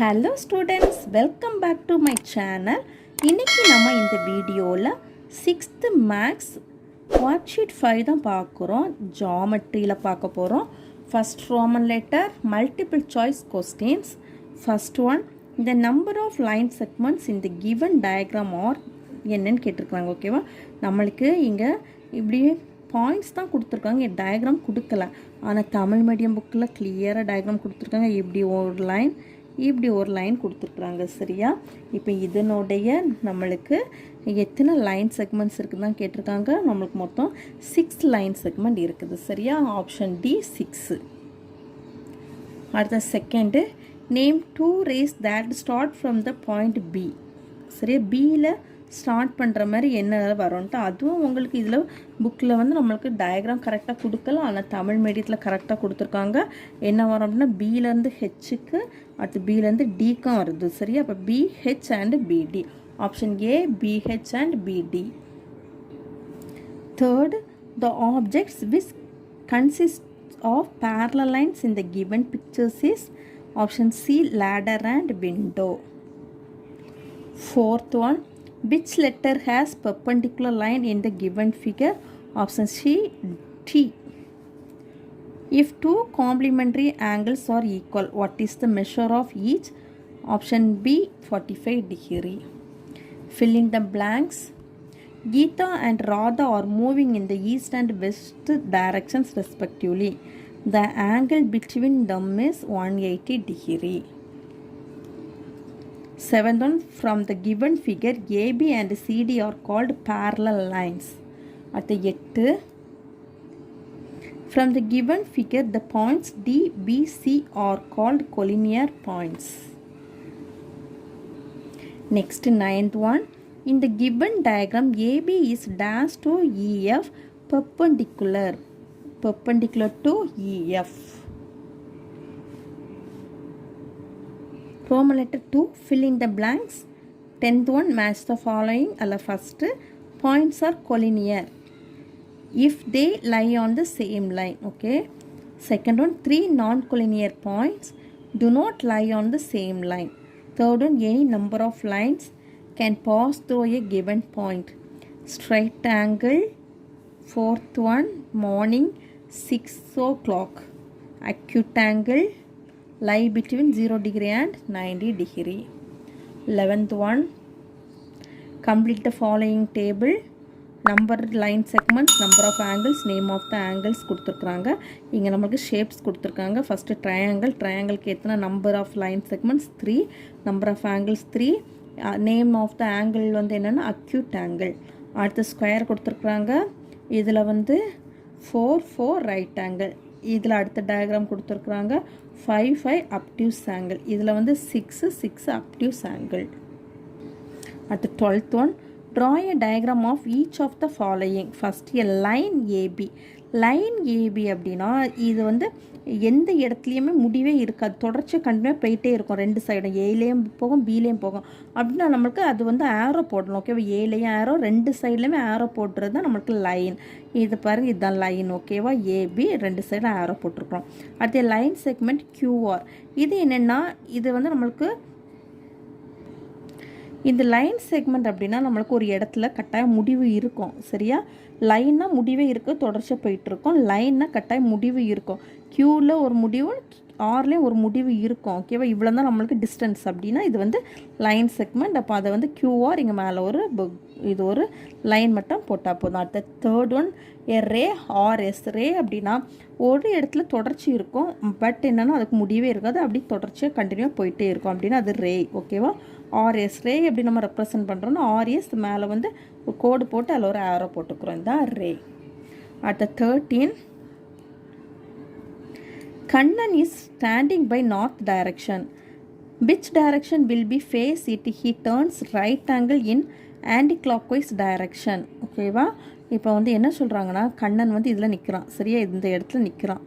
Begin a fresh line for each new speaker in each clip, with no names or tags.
Hello students, welcome back to my channel. இன்றைக்கி நம்ம இந்த வீடியோவில் 6th மேக்ஸ் ஒர்க் ஷீட் 5 தான் பார்க்குறோம். ஜாமெட்ரியில் பார்க்க போகிறோம். First Roman letter multiple choice questions. First one, இந்த நம்பர் ஆஃப் லைன் செக்மெண்ட்ஸ் இந்த கிவன் டயக்ராம் ஆர் என்னன்னு கேட்டிருக்காங்க. ஓகேவா, நம்மளுக்கு இங்கே இப்படியே பாயிண்ட்ஸ் தான் கொடுத்துருக்காங்க, டயக்ராம் கொடுக்கல. ஆனால் தமிழ் மீடியம் புக்கில் கிளியராக டயக்ராம் கொடுத்துருக்காங்க. இப்படி ஒரு லைன், இப்படி ஒரு லைன் கொடுத்துருக்குறாங்க. சரியா, இப்போ இதனுடைய நம்மளுக்கு எத்தனை லைன் செக்மெண்ட்ஸ் இருக்குது தான் கேட்டிருக்காங்க. நம்மளுக்கு மொத்தம் 6 லைன் செக்மெண்ட் இருக்குது. சரியா, ஆப்ஷன் டி 6. அடுத்த second, name 2 rays that start from the point B. சரியா, பியில் ஸ்டார்ட் பண்ணுற மாதிரி என்ன வரும்ன்ட்டு அதுவும் உங்களுக்கு இதில் புக்கில் வந்து நம்மளுக்கு டயக்ராம் கரெக்டாக கொடுக்கலாம். ஆனால் தமிழ் மீடியத்தில் கரெக்டாக கொடுத்துருக்காங்க. என்ன வரும் அப்படின்னா பியிலேருந்து ஹெச்சுக்கு, அடுத்து பியிலேருந்து டிக்கும் வருது. சரியா, அப்போ PH and PD. Option A PH and PD. Third, the objects which consist of parallel lines in the given pictures is option C ladder and window. Fourth one, which letter has perpendicular line in the given figure? Option C T. If two complementary angles are equal, what is the measure of each? Option B 45 degree. Fill in the blanks. Geeta and Radha are moving in the east and west directions respectively. The angle between them is 180 degree. Seventh one, from the given figure AB and CD are called parallel lines. At the 8, from the given figure the points D, B, C are called collinear points. Next, 9th one, in the given diagram AB is dashed to EF perpendicular to EF. Roman letter 2, fill in the blanks. 10th one, match the following. First, points are collinear if they lie on the same line. Okay. Second one, 3 non-collinear points do not lie on the same line. Third one, any number of lines can pass through a given point. Straight angle. Fourth one, morning 6 o'clock. Acute angle lie between 0 degree and 90 degree. 11th one, complete the following table. Number line segments, number of angles, name of the angles கொடுத்துருக்குறாங்க. இங்கே நம்மளுக்கு shapes கொடுத்துருக்காங்க. First ட்ரையாங்கிள்க்கு எத்தனை number of line segments 3, number of angles 3, name of the angle வந்து என்னென்னா acute angle. அடுத்து square கொடுத்துருக்குறாங்க. இதில் வந்து 4, 4 ரைட் ஆங்கிள். இதில் அடுத்த டயக்ராம் கொடுத்துருக்குறாங்க 5, 5 அப்டியூஸ் ஆங்கிள். இதில் வந்து 6, 6 அப்டியூஸ் ஆங்கிள். அடுத்து 12th one, draw a diagram of each of the following. First a line AB. Line AB அப்படின்னா இது வந்து எந்த இடத்துலையுமே முடிவே இருக்காது, தொடர்ச்சியாக கண்டினியூவாக போயிட்டே இருக்கும். ரெண்டு சைடும் ஏலேயும் போகும் பிலேயும் போகும். அப்படின்னா நம்மளுக்கு அது வந்து ஆரோ போடணும். ஓகேவா, ஏலேயும் ஆரோ, ரெண்டு சைட்லேயுமே ஆரோ போட்டுறது தான் நம்மளுக்கு லைன். இது பாருங்கள், இதுதான் லைன். ஓகேவா, ஏபி ரெண்டு சைடும் ஆரோ போட்டிருக்கிறோம். அடுத்த லைன் செக்மெண்ட் கியூஆர். இது என்னென்னா இது வந்து நம்மளுக்கு இந்த லைன் செக்மெண்ட் அப்படின்னா நம்மளுக்கு ஒரு இடத்துல கட்டாயம் முடிவு இருக்கும். சரியா, லைன்னா முடிவே இருக்குது, தொடர்ச்சியாக போயிட்டுருக்கோம். லைன்னா கட்டாயம் முடிவு இருக்கும். க்யூவில் ஒரு முடிவு, ஆர்லேயும் ஒரு முடிவு இருக்கும். ஓகேவா, இவ்வளோ தான் நம்மளுக்கு டிஸ்டன்ஸ் அப்படின்னா இது வந்து லைன் செக்மெண்ட். அப்போ அதை வந்து கியூஆர் இங்கே மேலே ஒரு இது ஒரு லைன் மட்டும் போட்டால் போதும். அடுத்த தேர்ட் ஒன், ஏ ரே ஆர் எஸ். ரே அப்படின்னா ஒரு இடத்துல தொடர்ச்சி இருக்கும், பட் என்னென்னா அதுக்கு முடிவே இருக்காது, அப்படி தொடர்ச்சியாக கண்டினியூவாக போயிட்டே இருக்கும் அப்படின்னா அது ரே. ஓகேவா, ஆர்எஸ் ரே எப்படி நம்ம ரெப்ரசன்ட் பண்ணுறோன்னா ஆர்எஸ் மேலே வந்து ஒரு கோடு போட்டு அதில் ஒரு ஆரோ போட்டுக்கிறோம். இதுதான் ரே. அடுத்த 13, Kannan is standing by north direction. Which direction will be face it? He turns right angle in anti-clockwise direction. ஓகேவா, இப்போ வந்து என்ன சொல்கிறாங்கன்னா கண்ணன் வந்து இதில் நிற்கிறான். சரியா, இந்த இடத்துல நிற்கிறான்.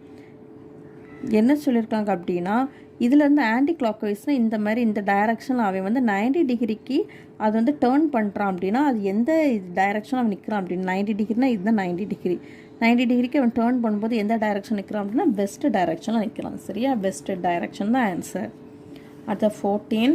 என்ன சொல்லியிருக்காங்க அப்படின்னா இதில் வந்து ஆன்டி கிளாக் வைஸ்னால் இந்த மாதிரி இந்த டைரக்ஷனில் அவன் வந்து 90 டிகிரிக்கு அது வந்து டேர்ன் பண்ணுறான். அப்படின்னா அது எந்த டைரக்ஷன் அவன் நிற்கிறான் அப்படின்னு 90 டிகிரினா இதுதான் 90 டிகிரி. 90 டிகிரிக்கு அவன் டேர்ன் பண்ணும்போது எந்த டைரக்ஷன் நிற்கிறான் அப்படின்னா வெஸ்ட் டைரக்ஷனில் நிற்கிறான். சரியா, வெஸ்ட் டைரக்ஷன் தான் ஆன்சர். அடுத்த 14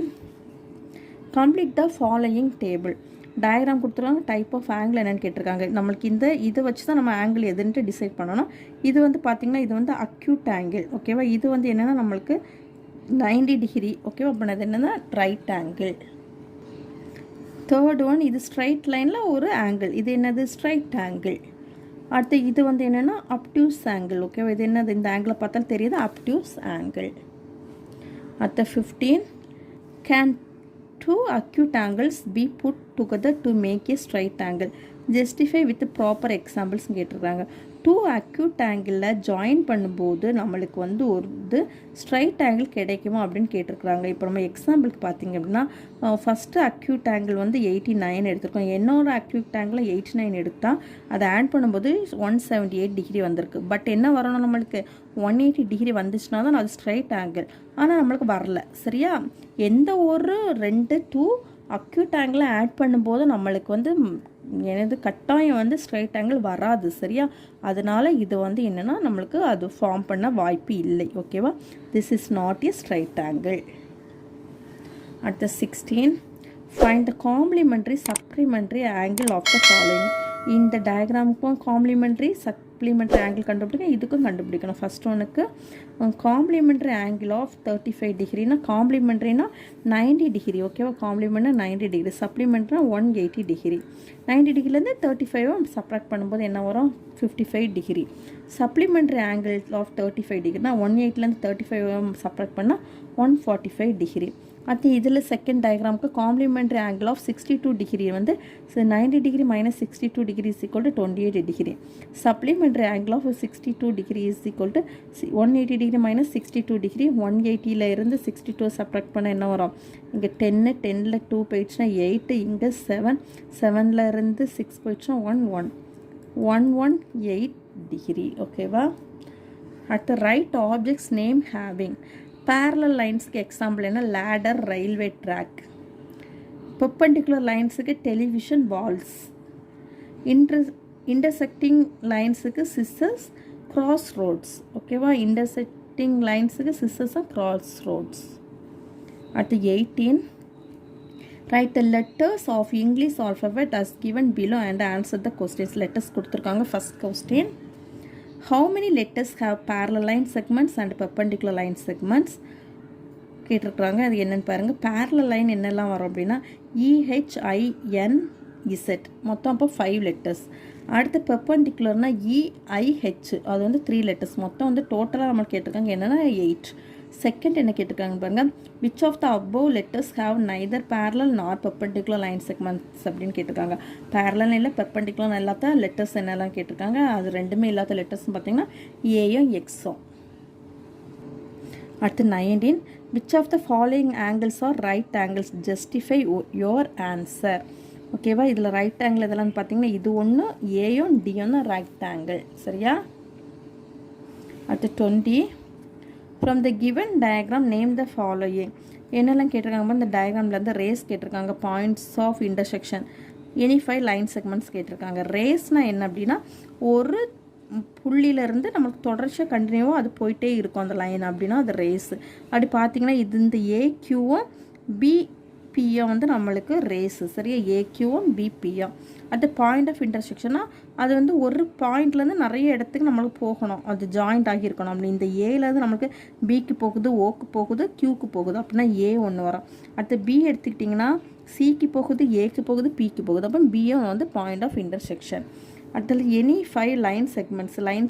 complete the following table. Diagram கொடுத்துருவாங்க, டைப் ஆஃப் ஆங்கிள் என்னென்னு கேட்டிருக்காங்க. நம்மளுக்கு இதை வச்சு தான் நம்ம ஆங்கிள் எதுன்ட்டு டிசைட் பண்ணணும். இது வந்து பார்த்திங்கன்னா இது வந்து அக்யூட் ஆங்கிள். ஓகேவா, இது வந்து என்னென்னா நம்மளுக்கு 90 டிகிரி. ஓகேவா, அப்போ அது என்னென்னா ரைட் ஆங்கிள். தேர்ட் ஒன் இது ஸ்ட்ரைட் லைனில் ஒரு ஆங்கிள், இது என்னது ஸ்ட்ரைட் ஆங்கிள். அடுத்து இது வந்து என்னென்னா அப்டியூஸ் ஆங்கிள். ஓகேவா, இது என்னது இந்த ஆங்கிளை பார்த்தாலும் தெரியுது, அப்டியூஸ் ஆங்கிள். அடுத்த 15 can two acute angles be put together to make a straight angle. Justify with proper examples கேட்டிருக்காங்க. டூ அக்யூட் ஆங்கிளில் ஜாயின் பண்ணும்போது நம்மளுக்கு வந்து ஒரு ஸ்ட்ரைட் ஆங்கிள் கிடைக்குமா அப்படின்னு கேட்டிருக்கிறாங்க. இப்போ நம்ம எக்ஸாம்பிளுக்கு பார்த்திங்க அப்படின்னா ஃபஸ்ட்டு அக்யூட் ஆங்கிள் வந்து 89 எடுத்துருக்கோம். என்னோட அக்யூட் ஆங்கிள் 89 எடுத்தால் அதை ஆட் பண்ணும்போது 178 டிகிரி வந்திருக்கு. பட் என்ன வரணும், நம்மளுக்கு 180 டிகிரி வந்துச்சுன்னா தான் அது ஸ்ட்ரைட் ஆங்கிள். ஆனால் நம்மளுக்கு வரல. சரியா, எந்த ஒரு 2 அக்யூட் ஆங்கிளை ஆட் பண்ணும்போது நம்மளுக்கு வந்து எனது கட்டாயம் வந்து ஸ்ட்ரைட் ஆங்கிள் வராது. சரியா, அதனால் இது வந்து என்னென்னா நம்மளுக்கு அது ஃபார்ம் பண்ண வாய்ப்பு இல்லை. ஓகேவா, this is not a straight angle. அடுத்த 16 find the complementary supplementary angle of the following. இந்த டயக்ராமுக்கும் காம்ப்ளிமெண்ட்ரி சப்ளிமெண்ட்ரி ஆங்கிள் கண்டுபிடிக்கணும், இதுக்கும் கண்டுபிடிக்கணும். ஃபஸ்ட் ஒன்றுக்கு காம்ப்ளிமெண்ட்ரி ஆங்கிள் ஆஃப் 35 டிகிரினா காம்ப்ளிமெண்ட்ரினா 90 டிகிரி. ஓகேவா, காம்ப்ளிமெண்ட்னா 90 டிகிரி, சப்ளிமெண்ட்னா 180 டிகிரி. 90 டிகிரிலேருந்து 35 சப்ராக்ட் பண்ணும்போது என்ன வரும், 55 டிகிரி. சப்ளிமெண்ட்ரி ஆங்கிள் ஆஃப் 35 டிகிரினா 180லேருந்து 35 சப்ராக்ட் பண்ணால் 145 டிகிரி. அடுத்து இதில் செகண்ட் டயக்ராமுக்கு காம்ப்ளிமெண்ட்ரி ஆங்கிள் ஆஃப் 62 டிகிரி வந்து 90 degree minus 62 degree is equal to 28 degree. Supplementary angle of 62 degree is equal to 180 degree minus 62 degree. 180ல் இருந்து 62 சப்ராக்ட் பண்ண என்ன வரும், இங்கே 10, 10ல் 2 போயிடுச்சுன்னா 8, இங்கே 7, 7ல் இருந்து 6 போயிடுச்சுன்னா 118 டிகிரி. ஓகேவா, அடுத்து write objects name having. parallel லைன்ஸுக்கு எக்ஸாம்பிள் என்ன, லேடர், ரயில்வே ட்ராக். பெர்பெண்டிகுலர் லைன்ஸுக்கு டெலிவிஷன் வால்ஸ். இன்டர்செக்டிங் லைன்ஸுக்கு சிஸ்ஸர்ஸ், கிராஸ் ரோட்ஸ். ஓகேவா, இன்டர்செக்டிங் லைன்ஸுக்கு சிஸ்ஸர்ஸ் அண்ட் கிராஸ் ரோட்ஸ். அடுத்து 18 write the letters of English alphabet as given below and answer the questions. Letters கொடுத்துருக்காங்க. First question, how many letters have parallel line segments and perpendicular line segments கேட்டிருக்கிறாங்க. அது என்னென்னு பாருங்கள். parallel line என்னெல்லாம் வரும் அப்படின்னா EHINZ மொத்தம் அப்போ 5 letters. அடுத்து பெர்பெண்டிகுலர்னா EIH அது வந்து 3 letters. மொத்தம் வந்து டோட்டலாக நம்மளுக்கு கேட்டிருக்காங்க என்னென்னா 8. செகண்ட் என்ன கேட்டிருக்காங்க பாருங்கள், which of the above letters have neither parallel nor perpendicular line segments அப்படின்னு கேட்டிருக்காங்க. parallel இல்லை perpendicular இல்லாத லெட்டர்ஸ் என்னெல்லாம் கேட்டிருக்காங்க. அது ரெண்டுமே இல்லாத லெட்டர்ஸ்னு பார்த்தீங்கன்னா ஏயும் எக்ஸும். அடுத்து 19 which of the following angles are right angles, justify your answer. ஓகேவா, இதில் ரைட் ஆங்கிள் இதெல்லாம் பார்த்தீங்கன்னா இது ஒன்று, ஏயும் டியும் தான் ரைட் ஆங்கிள். சரியா, அடுத்து 20 from the given diagram name the following. என்னெல்லாம் கேட்டிருக்காங்க, இந்த டயக்ராம்லேருந்து ரேஸ் கேட்டிருக்காங்க, points of intersection, any 5 line segments கேட்டிருக்காங்க. ரேஸ்னால் என்ன அப்படின்னா ஒரு புள்ளியிலேருந்து நம்மளுக்கு தொடர்ச்சியாக கண்டினியூவாக அது போயிட்டே இருக்கும் அந்த லைன், அப்படின்னா அது ரேஸு. அப்படி பார்த்தீங்கன்னா இது இந்த ஏக்யூவும் பிபியும் வந்து நம்மளுக்கு ரேஸு. சரியா, ஏக்யூவும் பிபியும். அது பாயிண்ட் ஆஃப் இன்டர்செக்ஷனாக அது வந்து ஒரு பாயிண்ட்லேருந்து நிறைய இடத்துக்கு நம்மளுக்கு போகணும், அது ஜாயிண்ட் ஆகியிருக்கணும். அப்படி இந்த ஏலேருந்து நம்மளுக்கு பிக்கு போகுது, ஓக்கு போகுது, கியூக்கு போகுது, அப்படின்னா ஏ ஒன்று வரும். அடுத்து பி எடுத்துக்கிட்டிங்கன்னா சிக்கு போகுது, ஏக்கு போகுது, பிக்கு போகுது, அப்போ பியும் வந்து பாயிண்ட் ஆஃப் இன்டர்செக்ஷன். அடுத்தது எனி 5 லைன்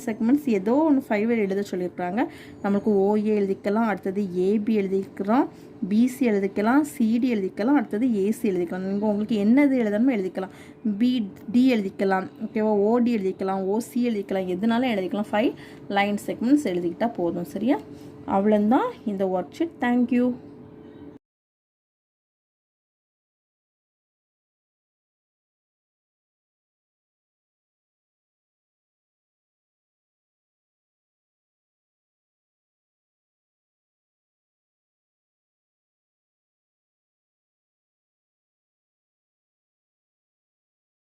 செக்மெண்ட்ஸ் ஏதோ ஒன்று 5 எழுத சொல்லியிருக்காங்க. நம்மளுக்கு ஓஏ எழுதிக்கலாம், அடுத்தது ஏபி எழுதிக்கிறோம், பிசி எழுதிக்கலாம், சிடி எழுதிக்கலாம், அடுத்தது ஏசி எழுதிக்கலாம். நீங்கள் உங்களுக்கு என்னது எழுதணுமோ எழுதிக்கலாம். பிடி எழுதிக்கலாம், ஓகேவா, ஓடி எழுதிக்கலாம், ஓசி எழுதிக்கலாம், எதுனாலும் எழுதிக்கலாம். 5 லைன் செக்மெண்ட்ஸ் எழுதிக்கிட்டால் போதும். சரியா, அவ்வளோதான் இந்த ஒர்க் ஷீட். தேங்க்யூ.